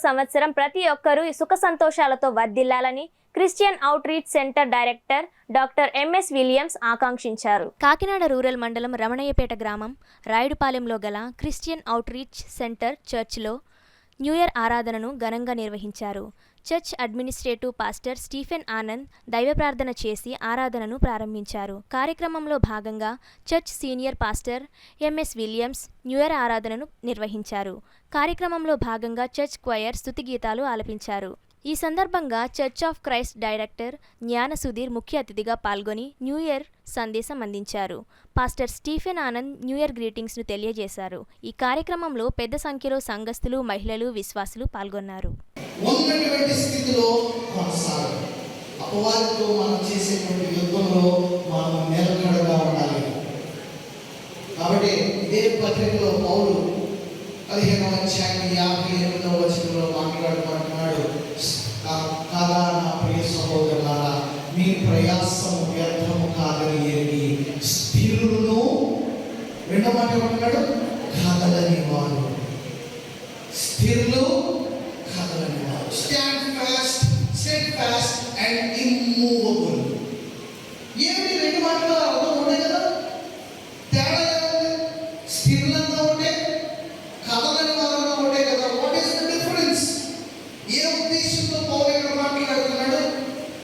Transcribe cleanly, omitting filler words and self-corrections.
సంవత్సరం ప్రతి ఒక్కరూ సుఖ సంతోషాలతో వర్ధిల్లాలని Christian outreach centre director doctor M S Williams ఆకాంక్షించారు. కాకినాడ రూరల్ మండలం రమణయ్యపేట గ్రామం రాయుడుపాలెంలో గల క్రిస్టియన్ అవుట్ రీచ్ సెంటర్ చర్చ్లో న్యూ ఇయర్ ఆరాధనను ఘనంగా నిర్వహించారు. Church administrative pastor Stephen Anand దైవ ప్రార్థన చేసి ఆరాధనను ప్రారంభించారు. కార్యక్రమంలో భాగంగా church senior pastor M S Williams new year ఆరాధనను నిర్వహించారు. కార్యక్రమంలో భాగంగా చర్చ్ క్వయర్ స్తుతి గీతాలు ఆలపించారు. ఈ సందర్భంగా చర్చ్ ఆఫ్ క్రైస్ట్ డైరెక్టర్ జ్ఞాన సుధీర్ ముఖ్య అతిథిగా పాల్గొని న్యూ ఇయర్ సందేశం అందించారు. Pastor Stephen Anand new year గ్రీటింగ్స్ను తెలియజేశారు. ఈ కార్యక్రమంలో పెద్ద సంఖ్యలో సంఘస్థులు, మహిళలు, విశ్వాసులు పాల్గొన్నారు. ఉన్నటువంటి స్థితిలో కొనసాగాలి. అపవాదితో మనం చేసేటువంటి యుద్ధంలో మనం నిలకడగా ఉండాలి. కాబట్టి ఇదే పత్రికలో పౌలు 15వ అధ్యాయం 58వ వచనంలో మాట్లాడుకుంటున్నాడు. కాగా నా ప్రియ సహోదరులారా, మీ ప్రయాసము వ్యర్థము కాదని ఎరిగి స్థిరులను రెండవ మాట కదలని వారు, స్థిరులు కదలని వారు. Stand fast, steadfast and